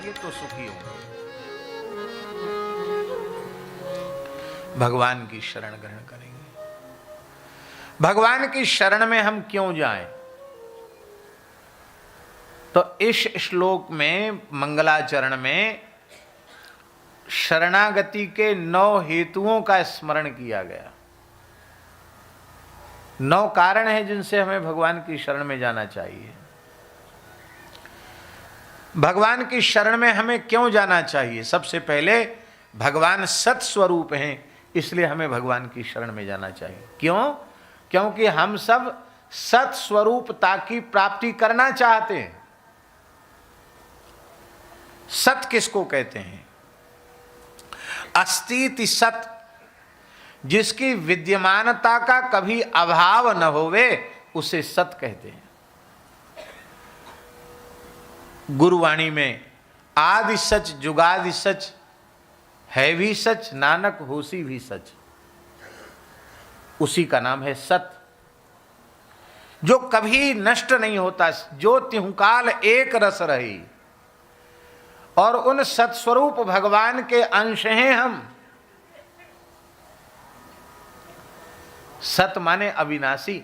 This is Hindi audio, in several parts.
ये तो सुखी होंगे। भगवान की शरण ग्रहण करेंगे। भगवान की शरण में हम क्यों जाएं? तो इस श्लोक में मंगलाचरण में शरणागति के 9 हेतुओं का स्मरण किया गया। 9 कारण हैं जिनसे हमें भगवान की शरण में जाना चाहिए। भगवान की शरण में हमें क्यों जाना चाहिए? सबसे पहले भगवान सत स्वरूप हैं, इसलिए हमें भगवान की शरण में जाना चाहिए। क्यों? क्योंकि हम सब सत स्वरूपता की प्राप्ति करना चाहते हैं। सत किसको कहते हैं? अस्तिति सत, जिसकी विद्यमानता का कभी अभाव न होवे उसे सत कहते हैं। गुरुवाणी में आदि सच जुगादि सच है भी सच, नानक होसी भी सच, उसी का नाम है सत, जो कभी नष्ट नहीं होता, जो त्योकाल एक रस रही। और उन सत्स्वरूप भगवान के अंश हैं हम। सत माने अविनाशी,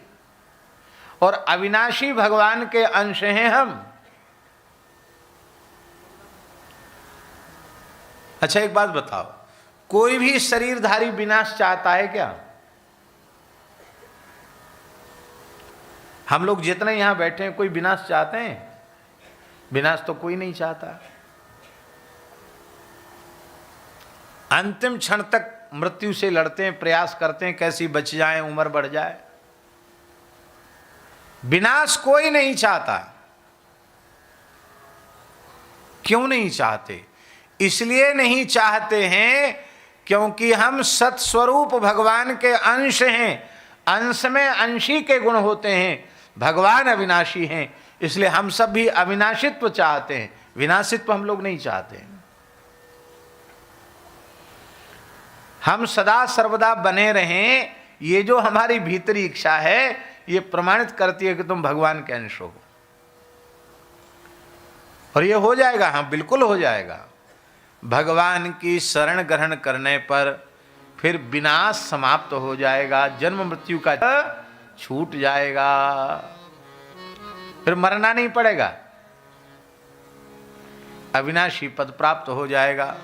और अविनाशी भगवान के अंश हैं हम। अच्छा एक बात बताओ, कोई भी शरीरधारी विनाश चाहता है क्या? हम लोग जितने यहां बैठे हैं, कोई विनाश चाहते हैं? विनाश तो कोई नहीं चाहता। अंतिम क्षण तक मृत्यु से लड़ते हैं, प्रयास करते हैं कैसी बच जाएं, उम्र बढ़ जाए। विनाश कोई नहीं चाहता। क्यों नहीं चाहते? इसलिए नहीं चाहते हैं क्योंकि हम सत्स्वरूप भगवान के अंश हैं। अंश में अंशी के गुण होते हैं। भगवान अविनाशी हैं, इसलिए हम सब भी अविनाशित्व चाहते हैं, विनाशित्व हम लोग नहीं चाहते हैं। हम सदा सर्वदा बने रहें, ये जो हमारी भीतरी इच्छा है, ये प्रमाणित करती है कि तुम भगवान के अंश हो। और ये हो जाएगा, हाँ बिल्कुल हो जाएगा। भगवान की शरण ग्रहण करने पर फिर विनाश समाप्त हो जाएगा, जन्म मृत्यु का छूट जाएगा, फिर मरना नहीं पड़ेगा, अविनाशी पद प्राप्त हो जाएगा।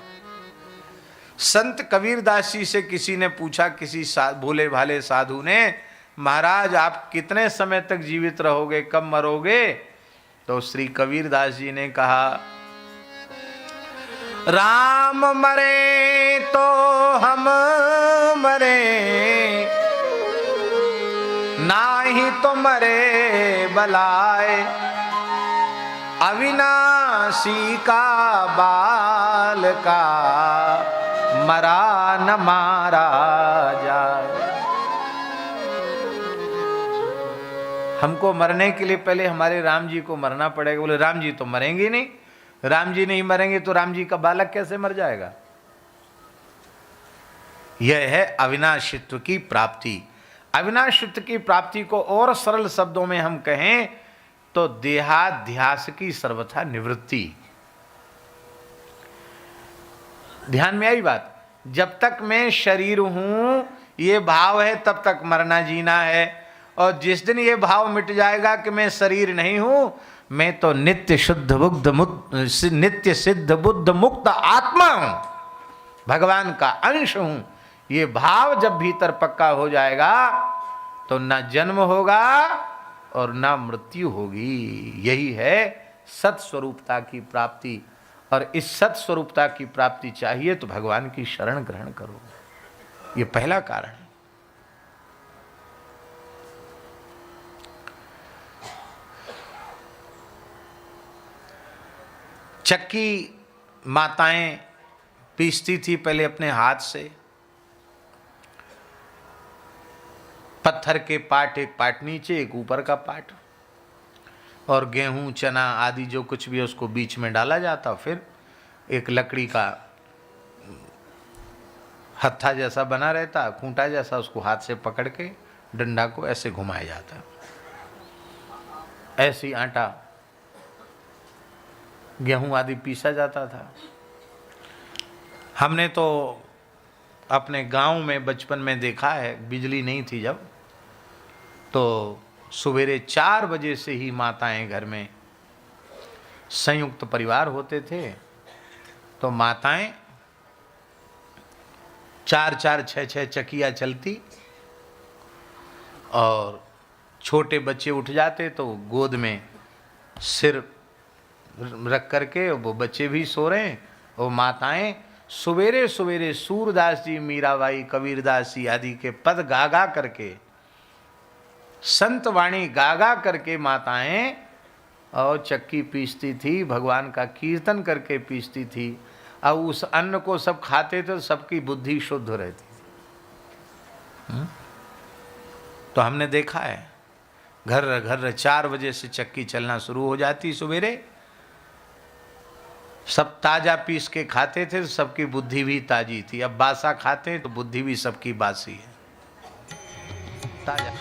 संत कबीरदास जी से किसी ने पूछा, किसी भोले भाले साधु ने, महाराज आप कितने समय तक जीवित रहोगे, कब मरोगे? तो श्री कबीरदास जी ने कहा, राम मरे तो हम मरे, नाही तो मरे बलाए, अविनाशी का बाल का मरा न मारा जाए। हमको मरने के लिए पहले हमारे राम जी को मरना पड़ेगा। बोले राम जी तो मरेंगे नहीं, राम जी नहीं मरेंगे तो राम जी का बालक कैसे मर जाएगा? यह है अविनाशित्व की प्राप्ति। अविनाशित्व की प्राप्ति को और सरल शब्दों में हम कहें तो देहाध्यास की सर्वथा निवृत्ति। ध्यान में आई बात? जब तक मैं शरीर हूं, ये भाव है, तब तक मरना जीना है। और जिस दिन ये भाव मिट जाएगा कि मैं शरीर नहीं हूं, मैं तो नित्य शुद्ध बुद्ध मुक्त, नित्य सिद्ध बुद्ध मुक्त आत्मा हूं, भगवान का अंश हूं, ये भाव जब भीतर पक्का हो जाएगा तो ना जन्म होगा और ना मृत्यु होगी। यही है सत्स्वरूपता की प्राप्ति। और इस सत्स्वरूपता की प्राप्ति चाहिए तो भगवान की शरण ग्रहण करो। ये पहला कारण है। चक्की माताएं पीसती थी पहले अपने हाथ से, पत्थर के पाट, एक पाट नीचे एक ऊपर का पाट, और गेहूं चना आदि जो कुछ भी है उसको बीच में डाला जाता, फिर एक लकड़ी का हत्था जैसा बना रहता, खूंटा जैसा, उसको हाथ से पकड़ के डंडा को ऐसे घुमाया जाता, ऐसी आटा गेहूं आदि पीसा जाता था। हमने तो अपने गांव में बचपन में देखा है, बिजली नहीं थी जब, तो सवेरे 4 बजे से ही माताएं घर में, संयुक्त परिवार होते थे, तो माताएं 4-4, 6-6 चकिया चलती और छोटे बच्चे उठ जाते तो गोद में सिर रख करके, वो बच्चे भी सो रहे हैं, वो माताएं सवेरे सवेरे सूरदास जी, मीराबाई, कबीरदास जी आदि के पद गागा करके, संत वाणी गागा करके माताएं और चक्की पीसती थी, भगवान का कीर्तन करके पीसती थी। अब उस अन्न को सब खाते थे तो सबकी बुद्धि शुद्ध रहती थी। तो हमने देखा है घर घर 4 बजे से चक्की चलना शुरू हो जाती सवेरे, सब ताजा पीस के खाते थे तो सबकी बुद्धि भी ताजी थी। अब बासा खाते तो बुद्धि भी सबकी बासी है। ताजा